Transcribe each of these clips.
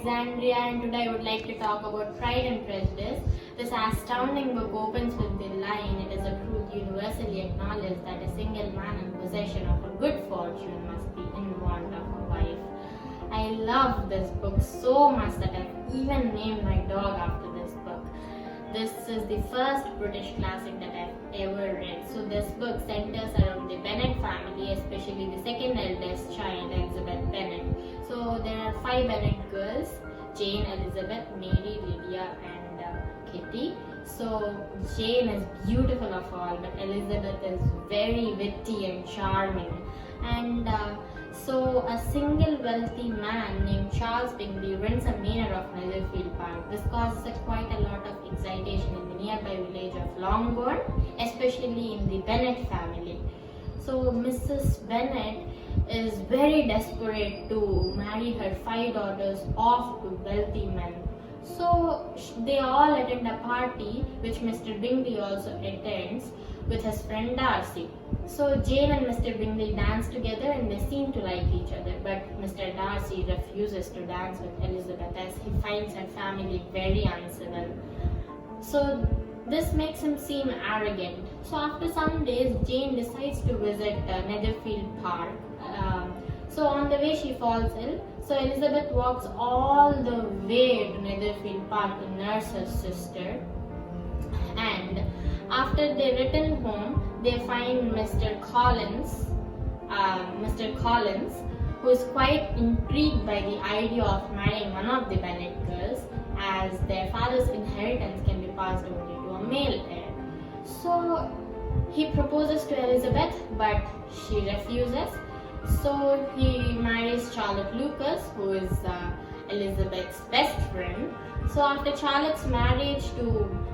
Alexandria, and today I would like to talk about Pride and Prejudice. This astounding book opens with the line, "It is a truth universally acknowledged that a single man in possession of a good fortune must be in want of a wife." I love this book so much that I've even named my dog after this book. This is the first British classic that I've ever read. So this book centers around the Bennet family, especially the second eldest child, Elizabeth Bennet. So there are 5 Bennet girls: Jane, Elizabeth, Mary, Lydia and Kitty. So Jane is beautiful of all, but Elizabeth is very witty and charming. And so a single wealthy man named Charles Bingley rents a manor of Netherfield Park. This causes quite a lot of excitation in the nearby village of Longbourn, especially in the Bennet family. So Mrs. Bennet is very desperate to marry her 5 daughters off to wealthy men. So they all attend a party which Mr. Bingley also attends with his friend Darcy. So Jane and Mr. Bingley dance together and they seem to like each other, but Mr. Darcy refuses to dance with Elizabeth as he finds her family very uncivil. So this makes him seem arrogant. So after some days, Jane decides to visit Netherfield Park. So on the way she falls ill. So Elizabeth walks all the way to Netherfield Park to nurse her sister. And after they return home, they find Mr. Collins, who is quite intrigued by the idea of marrying one of the Bennet girls, as their father's inheritance can be passed only to a male heir. So he proposes to Elizabeth, but she refuses. So he marries Charlotte Lucas, who is Elizabeth's best friend. So after Charlotte's marriage to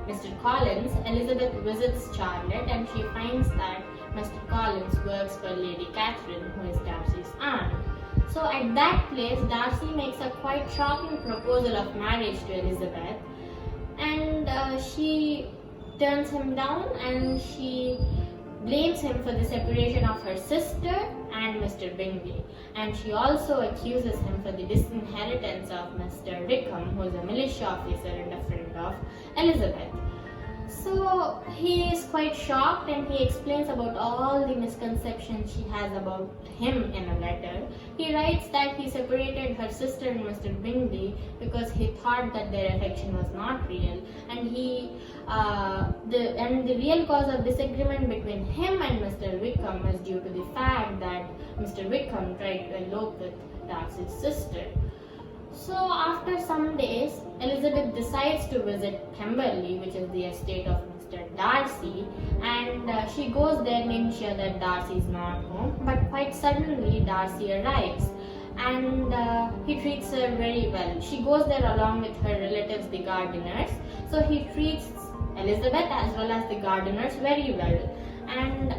Mr. Collins, Elizabeth visits Charlotte and she finds that Mr. Collins works for Lady Catherine, who is Darcy's aunt. So at that place, Darcy makes a quite shocking proposal of marriage to Elizabeth, and she turns him down and she blames him for the separation of her sister and Mr. Bingley, and she also accuses him for the disinheritance of Mr. Wickham, who is a militia officer and a friend of Elizabeth. So he is quite shocked and he explains about all the misconceptions she has about him in a letter. He writes that he separated her sister and Mr. Bingley because he thought that their affection was not real, and the real cause of disagreement between him and Mr. Wickham is due to the fact that Mr. Wickham tried to elope with Darcy's sister. So after some days, Elizabeth decides to visit Pemberley, which is the estate of Mr. Darcy, and she goes there making sure that Darcy is not home. But quite suddenly, Darcy arrives and he treats her very well. She goes there along with her relatives, the Gardiners. So he treats Elizabeth as well as the Gardiners very well. And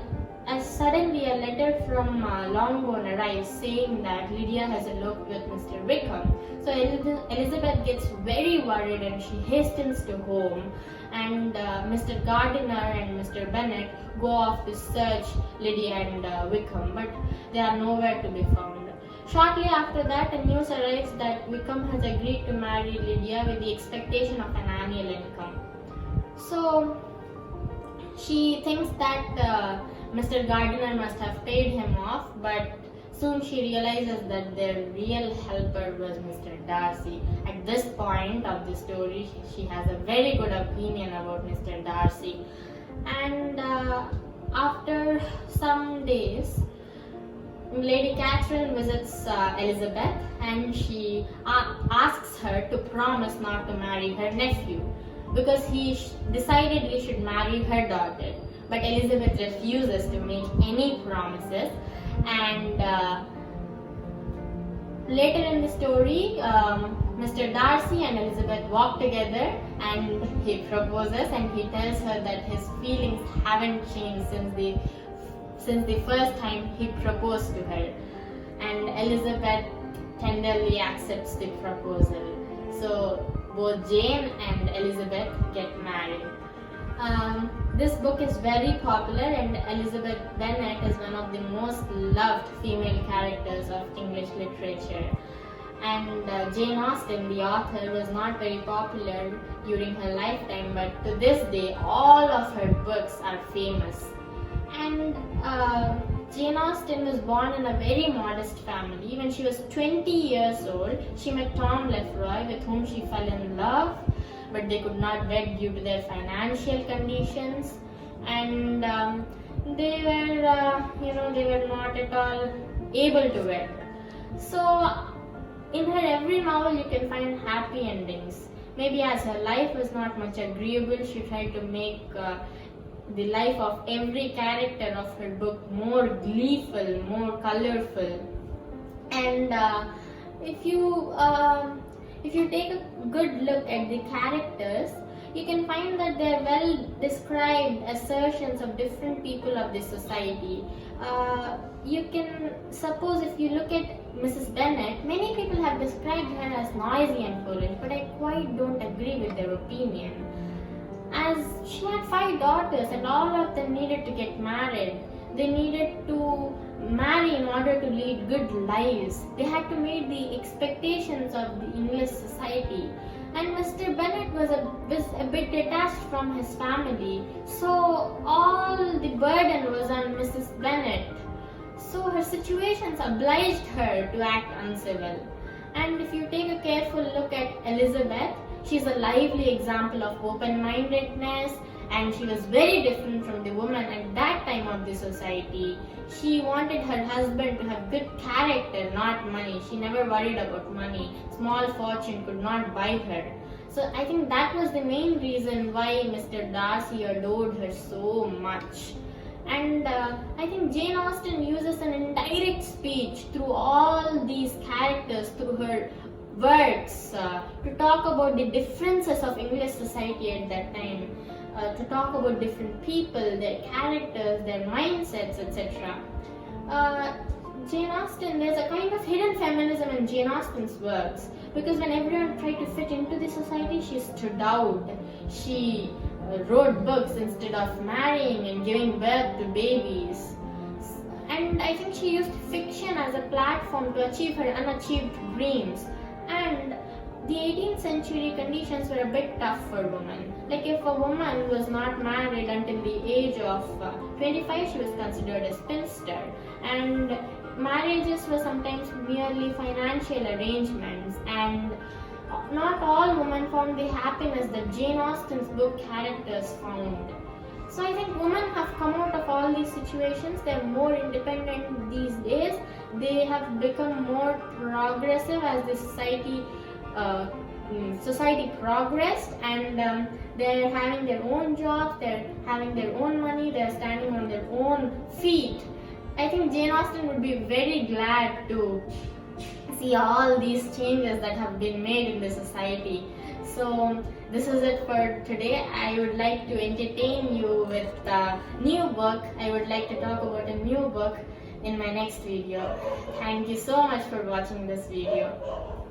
suddenly a letter from Longbourn arrives saying that Lydia has eloped with Mr. Wickham. So Elizabeth gets very worried and she hastens to home, and Mr. Gardiner and Mr. Bennet go off to search Lydia and Wickham, but they are nowhere to be found. Shortly after that, a news arrives that Wickham has agreed to marry Lydia with the expectation of an annual income. So she thinks that Mr. Gardiner must have paid him off, but soon she realizes that their real helper was Mr. Darcy. At this point of the story, she has a very good opinion about Mr. Darcy. And after some days, Lady Catherine visits Elizabeth and she asks her to promise not to marry her nephew, because he decidedly should marry her daughter. But Elizabeth refuses to make any promises, and later in the story, Mr. Darcy and Elizabeth walk together and he proposes, and he tells her that his feelings haven't changed since the first time he proposed to her, and Elizabeth tenderly accepts the proposal. So both Jane and Elizabeth get married. This book is very popular, and Elizabeth Bennet is one of the most loved female characters of English literature. And Jane Austen, the author, was not very popular during her lifetime, but to this day, all of her books are famous. And Jane Austen was born in a very modest family. When she was 20 years old, she met Tom Lefroy, with whom she fell in love, but they could not wed due to their financial conditions. And they were not at all able to wed. So, in her every novel, you can find happy endings. Maybe as her life was not much agreeable, she tried to make the life of every character of her book more gleeful, more colorful. And if you take a good look at the characters, you can find that they are well described assertions of different people of the society. You can suppose, if you look at Mrs. Bennet, many people have described her as noisy and foolish, but I quite don't agree with their opinion. As she had 5 daughters and all of them needed to get married. They needed to marry in order to lead good lives. They had to meet the expectations of the English society. And Mr. Bennet was a bit detached from his family, so all the burden was on Mrs. Bennet. So her situations obliged her to act uncivil. And if you take a careful look at Elizabeth, she's a lively example of open-mindedness, and she was very different from the woman at that time of the society. She wanted her husband to have good character, not money. She never worried about money. Small fortune could not buy her. So I think that was the main reason why Mr. Darcy adored her so much. And I think Jane Austen uses an indirect speech through all these characters, through her words, to talk about the differences of English society at that time, to talk about different people, their characters, their mindsets, etc. Jane Austen, there's a kind of hidden feminism in Jane Austen's works, because when everyone tried to fit into the society, she stood out. She wrote books instead of marrying and giving birth to babies. And I think she used fiction as a platform to achieve her unachieved dreams. And the 18th century conditions were a bit tough for women. Like, if a woman was not married until the age of 25, she was considered a spinster. And marriages were sometimes merely financial arrangements. And not all women found the happiness that Jane Austen's book characters found. So I think women have come out of all these situations. They're more independent these days. They have become more progressive as the society progressed, and they're having their own jobs, they're having their own money, they're standing on their own feet. I think Jane Austen would be very glad to see all these changes that have been made in the society. So this is it for today. I would like to entertain you with a new book. I would like to talk about a new book in my next video. Thank you so much for watching this video.